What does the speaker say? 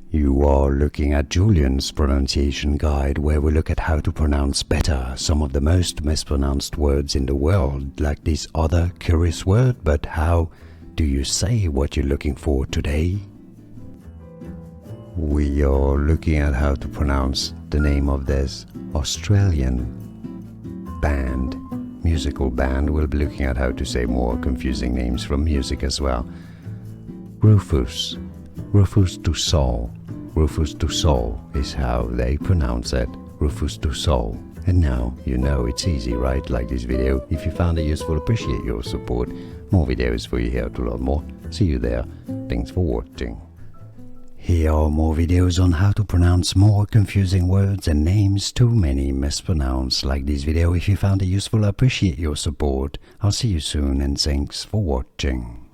You are looking at Julian's pronunciation guide, where we look at how to pronounce better some of the most mispronounced words in the world, like this other curious word. But how do you say what you're looking for today? We are looking at how to pronounce the name of this Australian musical band. We'll be looking at how to say more confusing names from music as well. Rufus Du Sol. Rufus Du Sol is how they pronounce it. Rufus Du Sol. And now you know it's easy, right? Like this video. If you found it useful, appreciate your support. More videos for you here to learn more. See you there. Thanks for watching. Here are more videos on how to pronounce more confusing words and names too many mispronounced. Like this video if you found it useful, I appreciate your support. I'll see you soon and thanks for watching.